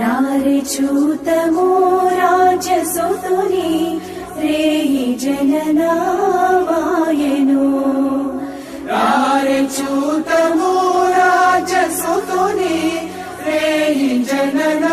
రారే చూతము రాజసుతుని రేయి జననామాయను రారే చూతము రాజసుతుని రేయి జననామాయను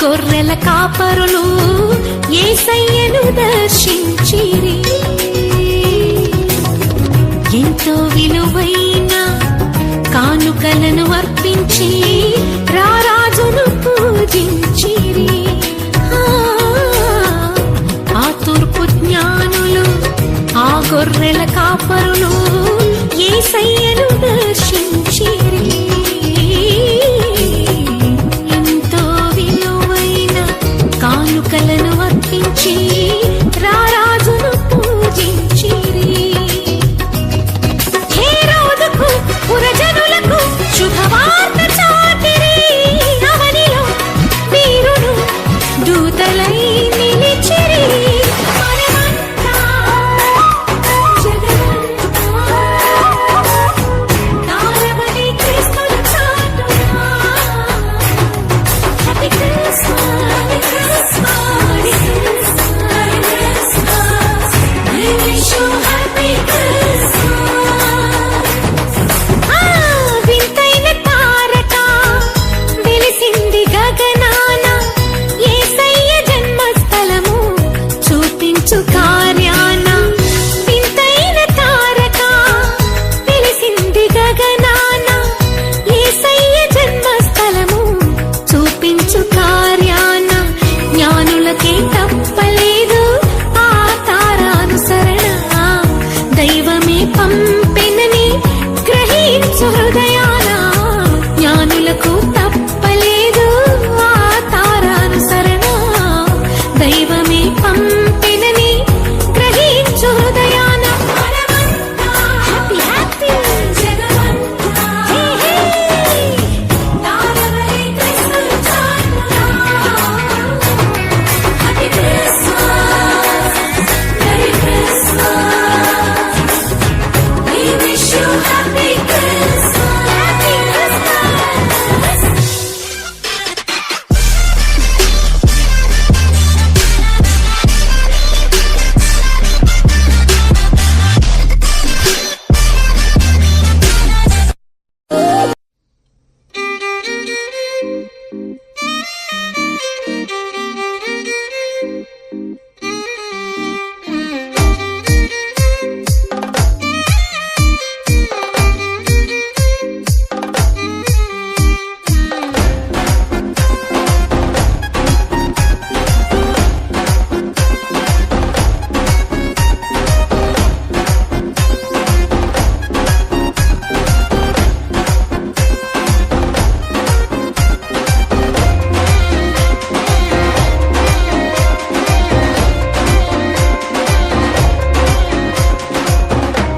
గొర్రెల కాపరులు యేసయ్యను దర్శించిరి. ఎంతో విలువైన కానుకలను అర్పించి రారాజును పూజించిరి. ఆ తూర్పు జ్ఞానులు ఆ గొర్రెల కాపరులు యేసయ్యను దర్శించిరి. ఎంతో విలువైన కానుకలను అర్పించి రారాజును పూజించిరి. హేరోదుకు పురజనులకు శుభవార్త చాటిరి. అవనిలో వీరుడు దూతలై నిలిచిరి. మనమంతా జగమంతా తారమణి క్రీస్తుల చాటున. Happy Christmas, Happy Christmas, Happy Christmas. We wish you Happy Christmas. వింతైన తారక వెలిసింది గగనాన. యేసయ్య జన్మస్థలము చూపించు కార్యాన. వింతైన తారక వెలిసింది గగనాన. యేసయ్య జన్మస్థలము చూపించు కార్యాన. జ్ఞానులకే తప్పలేదు ఆ తారానుసరణ. దైవమే పంపెనని గ్రహించు హృదయాన. జ్ఞానులకు తప్పలేదు ఆ తారానుసరణ. దైవమే పంపెనని గ్రహించు హృదయాన. హ్యాపీ హ్యాపీ జగమంతా తారమణి క్రీస్తుల చాటున. Happy Christmas, merry Christmas. We wish you Happy Christmas, Happy Christmas.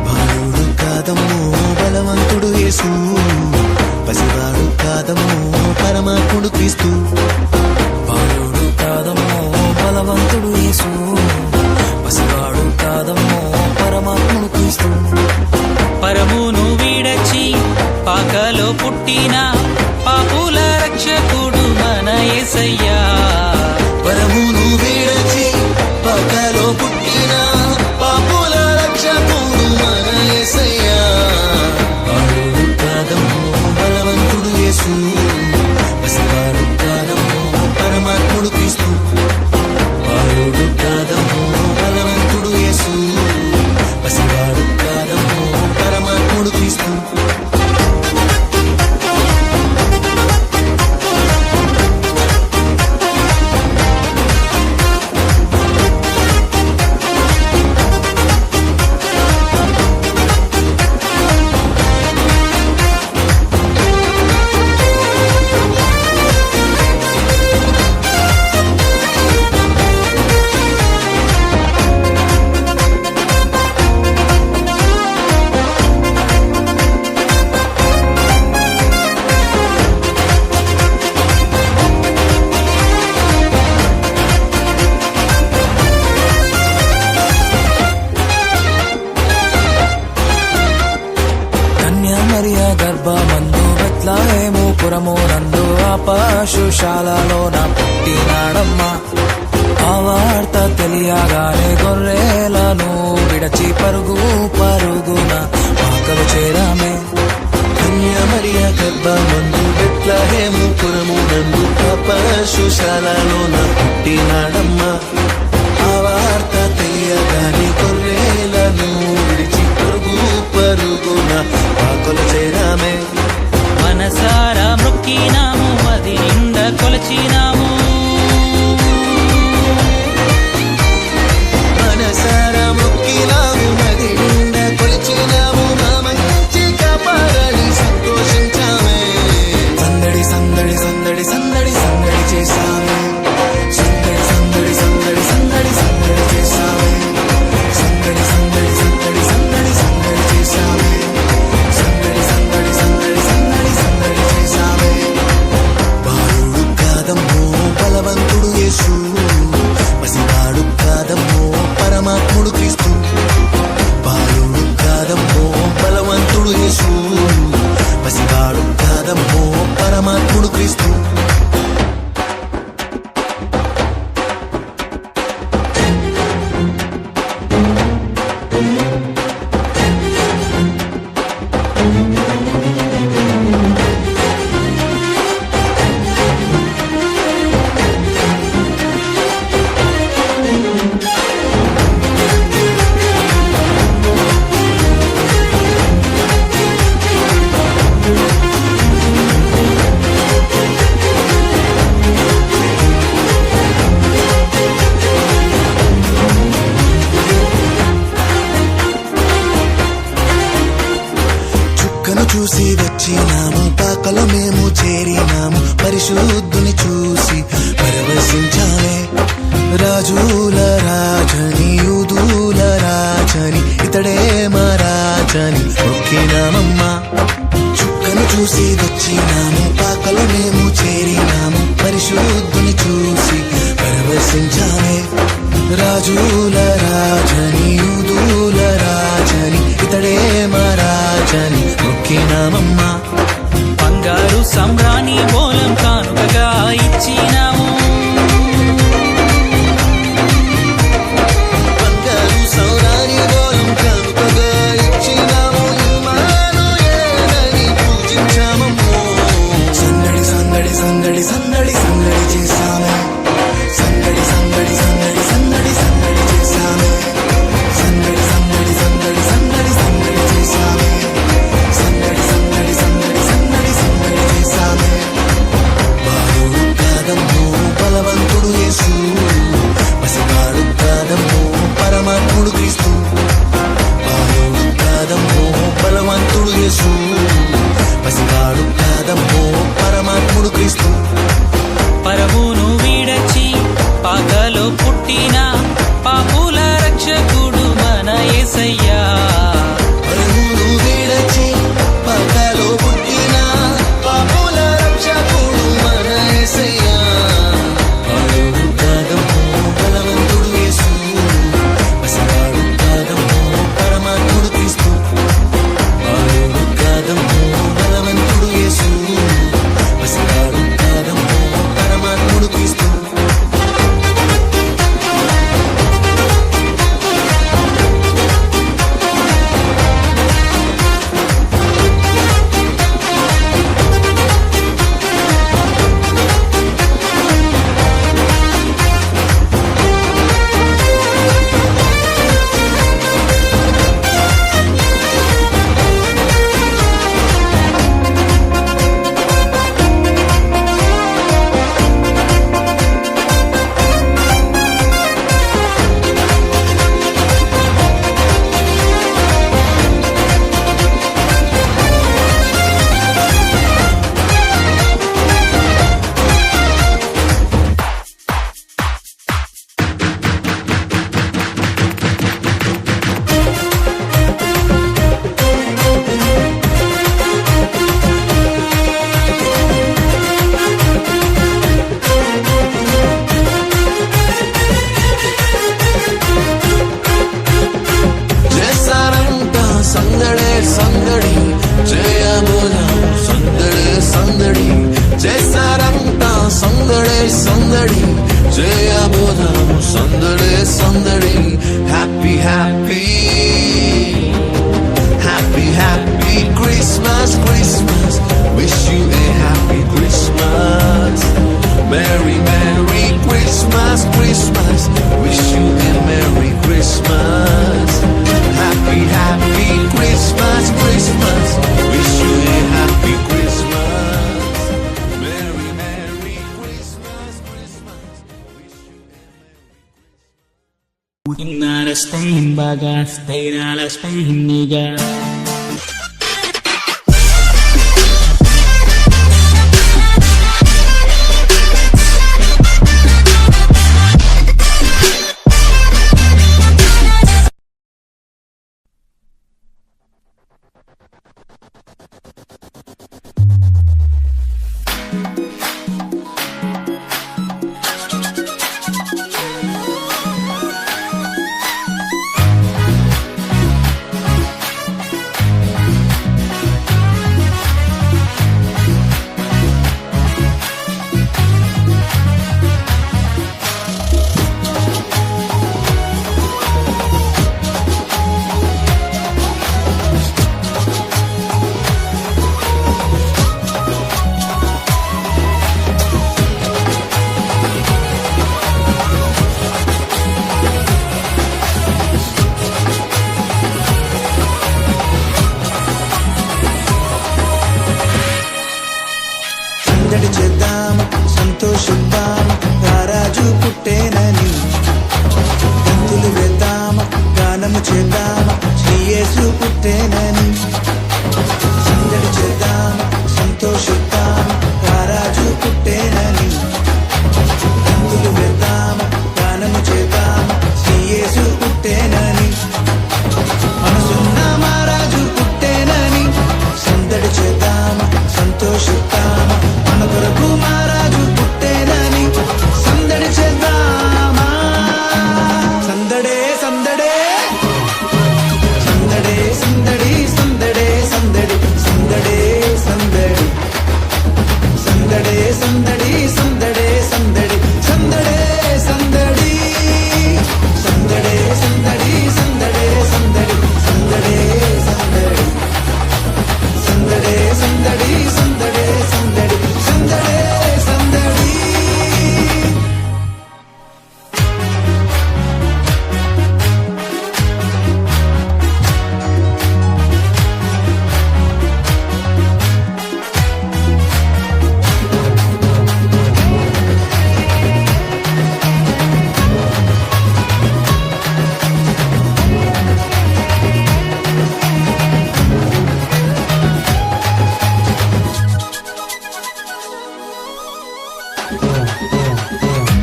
బాలుడు కాదమ్మో బలవంతుడు యేసు, పసివాడు కాదమ్మో పరమాత్ముడు క్రీస్తు. బాలుడు కాదమ్మో బలవంతుడు యేసు, పసివాడు కాదమ్మో పరమాత్ముడు క్రీస్తు. పరమును వీడచి పాకలో పుట్టిన పాపుల రక్షకుడు మన యేసయ్యా. పరమును వీడచి పక్కలో పుట్టిన పాపుల రక్షకుడు మన యేసయ్యా. బాలుడు కాదమ్మో బలవంతుడు యేసు, పసివాడు కాదమ్మో పరమాత్ముడు క్రీస్తు. బాలుడు కాదమ్మో బలవంతుడు యేసు, పసివాడు కాదమ్మో పరమాత్ముడు క్రీస్తు. గర్భమందు బెత్లెహేము పురము నందు ఆ పశుశాలలోన పుట్టినాడమ్మా. ఆ వార్త తెలియగానే గొర్రెలను విడచి పరుగు పరుగున ఆకలు చేరామే. కన్య మరియ గర్భమందు బెత్లెహేము పురము నందు ఆ పశుశాల శాలలోన పుట్టినాడమ్మా ఆ వార్త తెలియగానే గొర్రెలను విడిచి పరుగు పరుగున పాకలు చేరామే మనసారా మొక్కినాము అది నిండ కొలచినాము మనసారా మొక్కినాము నది నిండా కొలిచినాము మా మంచి కాపాడని సంతోషించామే సందడి సందడి సందడి సందడి సందడి చేశామే సందడి సందడి సందడి సందడి సందడి చేశామే సందడి సందడి సందడి సందడి సందడి చేశామే సందడి సందడి సందడి సందడి సందడి చేశామే బాలుడు కాదమ్మో బలవంతుడు యేసు పసివాడు కాదమ్మో పరమాత్ముడు క్రీస్తు బాలుడు కాదమ్మో బలవంతుడు యేసు పసివాడు కాదమ్మో పరమాత్ముడు క్రీస్తు చుక్కను చూసి వచ్చినాము పాకలో మేము చేరినాము పరిశుద్ధుని చూసి పరవశించాలే రాజుల రాజని యూదుల రాజని ఇతడే మా రాజని మొక్కినామమ్మా చుక్కను చూసి వచ్చినాము పాకలో మేము చేరినాము పరిశుద్ధుని చూసి పరవశించాలే రాజుల రాజని యూదుల రాజని ఇతడే మా రాజని మొక్కినామమ్మా బంగారు సంబ్రాణి బోలం కానుకగా ఇచ్చినాము బంగారు సౌరాని గోళం కానుకగా ఇచ్చినాము ఇమ్మానుయేలని పూజించామమ్మో సందడి సందడి సందడి సందడి సందడి చేశామే సందడి సందడి సందడి సందడి సందడి చేశామే సందడి సందడి సందడి సందడి సందడి చేశామే సందడి సందడి సందడి సందడి సందడి చేశామే బాలుడు కాదమ్మో బలవంతుడు యేసు పసివాడు కాదమ్మో పరమాత్ముడు క్రీస్తు బాలుడు కాదమ్మో బలవంతుడు యేసు పసివాడు కాదమ్మో పరమాత్ముడు క్రీస్తు పరమును వీడచి పాకలో పుట్టిన పాపుల రక్షకుడు మన యేసయ్యా పరమును వీడచి పాకలో పుట్టిన పాపుల రక్షకుడు మన యేసయ్యా బాలుడు కాదమ్మో బలవంతుడు యేసు పసివాడు కాదమ్మో పరమాత్ముడు క్రీస్తు బాలుడు కాదమ్మో బలవంతుడు యేసు పసివాడు కాదమ్మో పరమాత్ముడు క్రీస్తు సందడి చేయబోదాము సందడే సందడి happy happy happy happy Christmas Christmas wish you a happy Christmas merry merry Inna stayin baga, stayin ala stayin niga. సందడి చేద్దామా సంతోషిద్దామా రారాజు పుట్టేనని గంతులు వేద్దామా గానము చేద్దామా శ్రీయేసు పుట్టేనని సందడి చేద్దామా సంతోషిద్దామా రారాజు పుట్టేనని గంతులు వేద్దామా గానము చేద్దామా శ్రీయేసు పుట్టేనని మనసున్న మహారాజు పుట్టేనని సందడి చేద్దామా సంతోషిద్దామా మన కొరకు మహారాజు పుట్టేనని సందడి చేద్దామా సందడే సందడే సందడే సందడి సందడే సందడి సందడే సందడి సందడే సందడి సందడే సందడి సందడే సందడి సందడే సందడి సందడే సందడి సందడే సందడి సందడే సందడి సందడే సందడి సందడే సందడి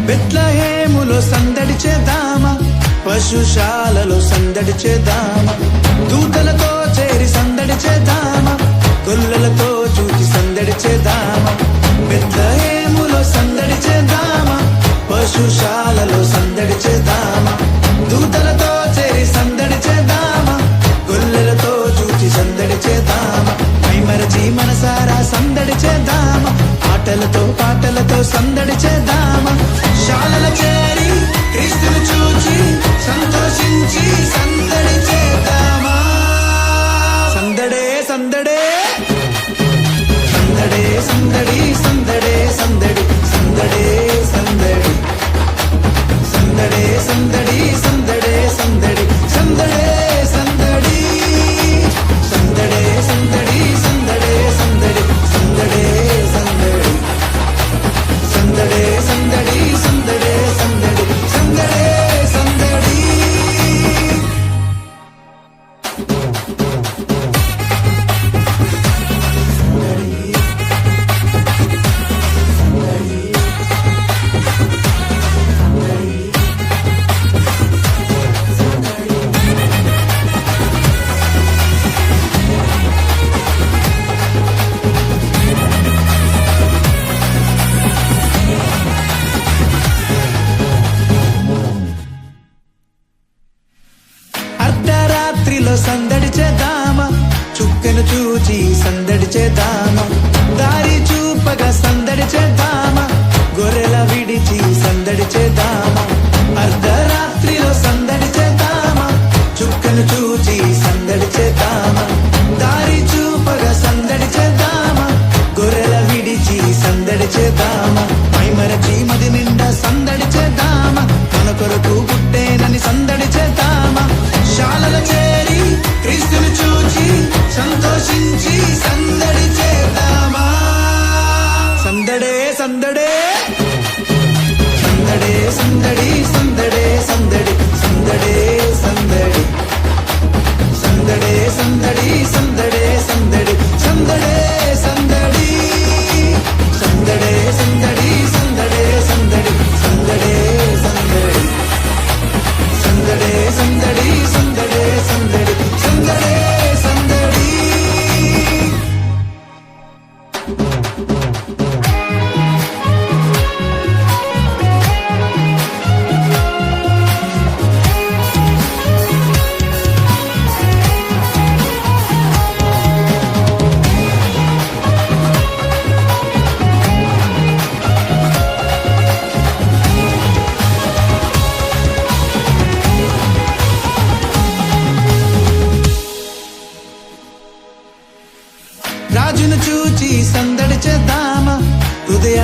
బెత్లహేములో సందడి చేద్దామా పశుశాలలో సందడి చేద్దామా దూతలతో చేరి సందడి చేద్దామా గొల్లలతో చూచి సందడి చేద్దామా బెత్లహేములో సందడి చేద్దామా పశుశాలలో సందడి చేద్దామా దూతలతో చేరి సందడి చేద్దామా గొల్లలతో చూచి సందడి చేద్దామా మైమరచి మనసారా సందడి చేద్దామా ఆటలతో పాటలతో సందడి చేద్దామా శాలల చేరి క్రీస్తును చూచి సంతోషించి సందడి చేద్దామా సందడే సందడే సందడే సందడి సందడే సందడి సందడే సందడి సందడే సందడి సందడే సందడి సందడే సందడి సందడే సందడి సందడే సందడి సందడే సందడి సందడే సందడి సందడే సందడి సందడే సందడి అర్ధరాత్రిలో సందడి చేద్దామా చుక్కను చూచి సందడి చేద్దామా దారి చూపగా సందడి చేద్దామా గొర్రెల విడిచి సందడి చేద్దామా అర్ధరాత్రిలో సందడి చేద్దామా చుక్కను చూచి సందడి చేద్దామా దారి చూపగా సందడి చేద్దామా గొర్రెల విడిచి సందడి చేద్దామా మైమరచి మది నిండా సందడి చేద్దామా మన కొరకు పుట్టేనని సందడి చేద్దామా శాలల చేరి క్రీస్తును చూచి సంతోషించి సందడి చేద్దామా సందడే సందడే సందడే సందడి సందడే సందడి సందడే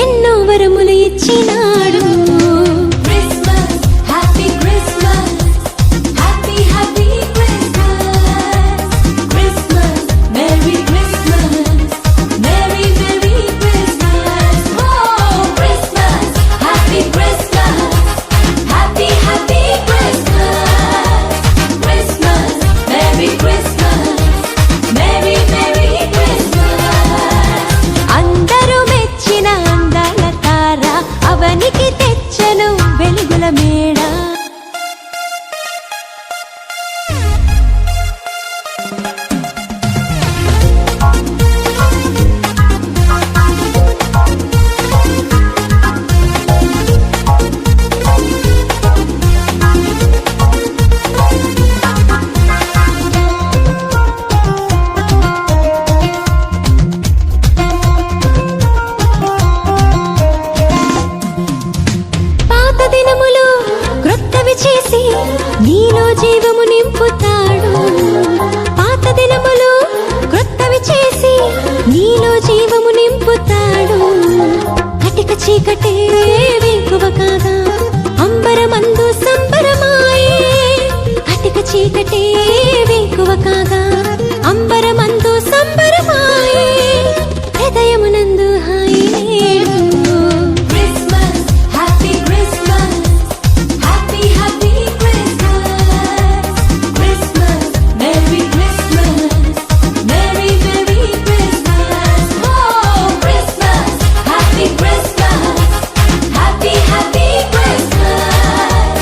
ఎన్నో వరములు ఇచ్చినాడు. Christmas, happy Christmas, happy happy Christmas. Christmas, Merry Christmas, Merry Merry Christmas. Oh, Christmas, happy Christmas, happy happy Christmas. Christmas, Merry Christmas, Merry Merry Christmas. అందరూ మెచ్చిన అందాల తార అవనికి తెచ్చను వెలుగుల మేడ. పాత దినములు క్రొత్తవి చేసి నీలో జీవము నింపుతాడు. పాత దినములు క్రొత్తవి చేసి నీలో జీవము నింపుతాడు. కటిక చీకటే వెంకువ కాగా అంబరమందు సంబరమాయే. కటిక చీకటే వెంకువ కాగా అంబరమందు సంబరమాయే. హృదయమునందు హాయి నేడు. Christmas, happy Christmas, happy happy Christmas. Christmas, Merry Christmas, Merry Merry Christmas. Oh, Christmas, happy Christmas, happy happy Christmas.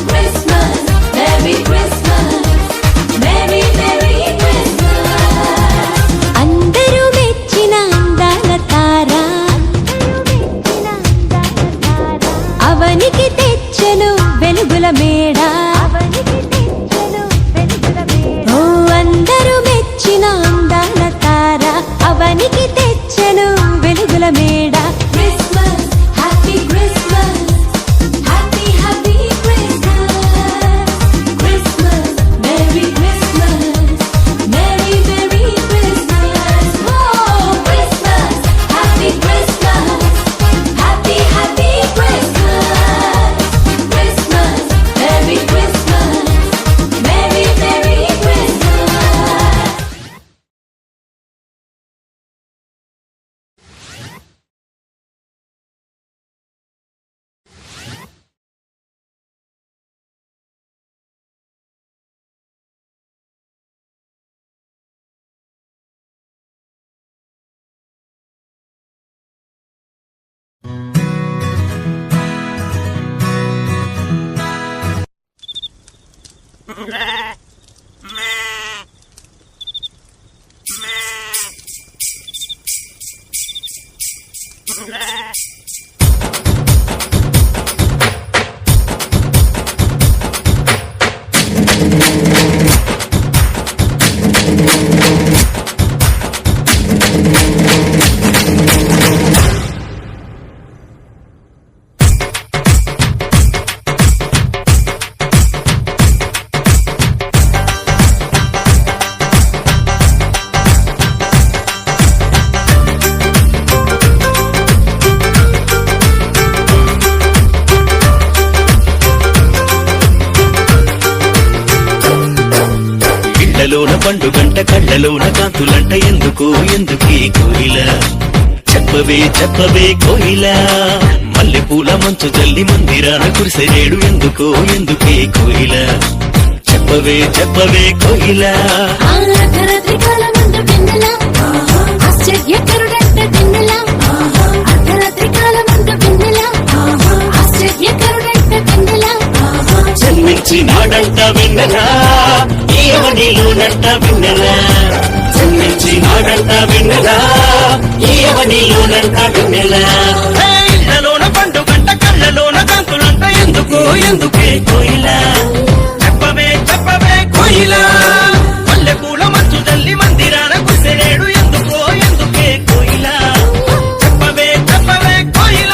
Christmas, Merry Christmas, Merry Merry Christmas. అందరూ మెచ్చిన అందాల తార అవనికి తెచ్చను వెలుగుల మేడ. ఓ అందరూ మెచ్చిన అందాల తార అవనికి తెచ్చను వెలుగుల మేడ. Christmas, happy Christmas, happy happy Christmas. Christmas, Merry Christmas, Merry Merry Christmas. Oh, Christmas, happy Christmas, happy happy Christmas. Christmas, Merry Christmas, Merry Merry Christmas. కళ్ళలోన పండుగంట కళ్ళలోన కాంతులంట ఎందుకు ఎందుకీ కోయిల చెప్పవే చెప్పవే కోయిల మల్లెపూల మంచు జల్లి మందిరాన కురిసెరేడు ఎందుకో ఎందుకే కోయిల చెప్పవే చెప్పవే కోయిల అర్ధరాత్రి కాలమందు వెన్నెల ఆశ్చర్యకరుడంట వెన్నెల అర్ధరాత్రి కాలమందు వెన్నెల ఆశ్చర్యకరుడంట వెన్నెల జన్మించినాడంట వెన్నెల ఈయవనిలోనంట వెన్నెల జన్మించినాడంట వెన్నెల ఈయవనిలోనంట వెన్నెల ఇళ్ళలోన పండుగంట కళ్ళలోన కాంతులంట ఎందుకో ఎందుకే కోయిల చెప్పవే చెప్పవే కోయిల మల్లెపూల మంచు తల్లి మందిరాన కురిసెరేడు ఎందుకో ఎందుకే కోయిల చెప్పవే చెప్పవే కోయిల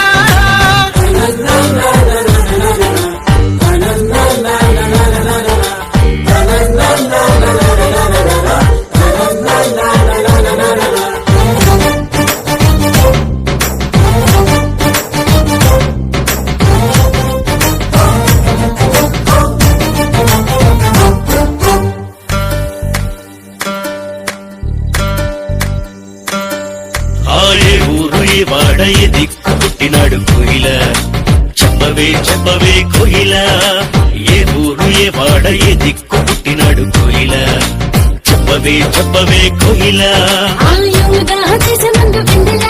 కోయిల చెప్పవే చెప్పవే కోయిల ఏ ఊరు ఏ వాడ ఏ దిక్కు పుట్టినాడు కోయిల చెప్పవే చెప్పవే కోయిల ఆయువుగా దేశమందు వెన్నెల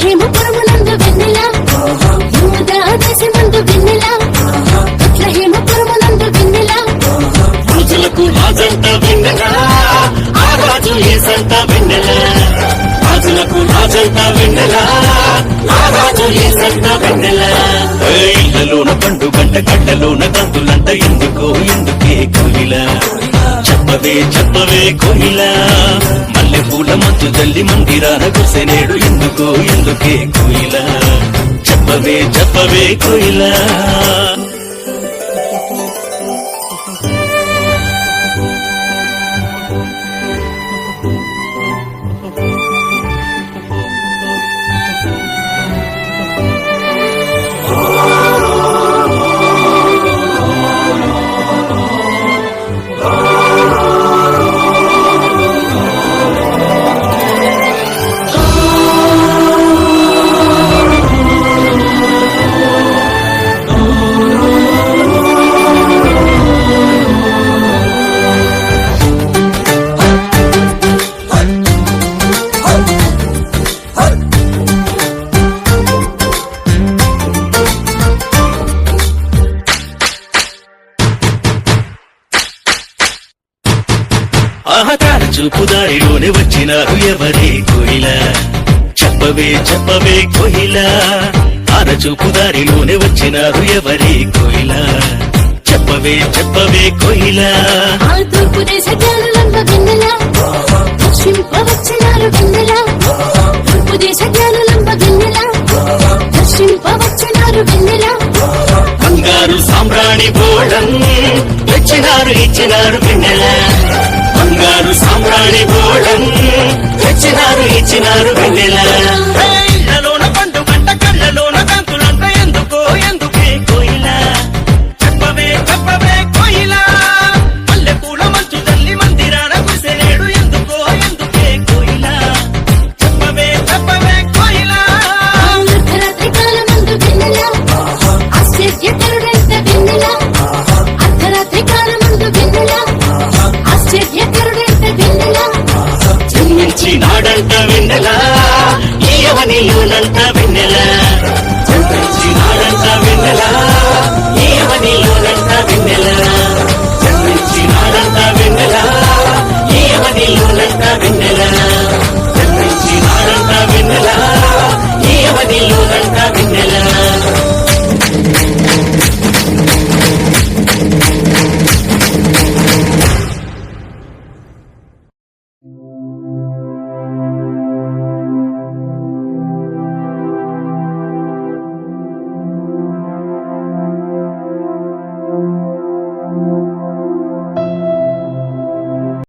హేమపురమునందు వెన్నెల యువుగా దేశమందు వెన్నెల హేమపురమునందు వెన్నెల రాజులకు రాజంట వెన్నెల ఆ రాజు ఏ సంత వెన్నెల రాజులకు రాజంట వెన్నెల ఆ రాజు ఏ సంత వెన్నెల ఇళ్లలోన పండు గంట కళ్ళలోన కందులంట ఎందుకో ఎందుకే కోయిల చెప్పవే చెప్పవే కోయిల మల్లె పూల మంచు జల్లి మందిరాన కుసెనేడు ఎందుకో ఎందుకే కోయిల చెప్పవే చెప్పవే కోయిల ఆహతార చూపు దారిలోనే వచ్చినారు ఎవరే కోయిల చెప్పవే చెప్పవే కోయిల ఆర చూపు దారిలోనే వచ్చినారు ఎవరే కోయిల చెప్పవే చెప్పవే కోయిల ఆ తూర్పు దేశ జ్ఞానులంబ వెన్నెల దర్శింపవచ్చినారు వెన్నెల తూర్పు దేశ జ్ఞానులంబ వెన్నెల దర్శింపవచ్చినారు వెన్నెల బంగారు సామ్రాణి బోళం తెచ్చినారు ఇచ్చినారు వెన్నెల బంగారు సామ్రాణి బోళం తెచ్చినారు ఇచ్చినారు వెన్నెల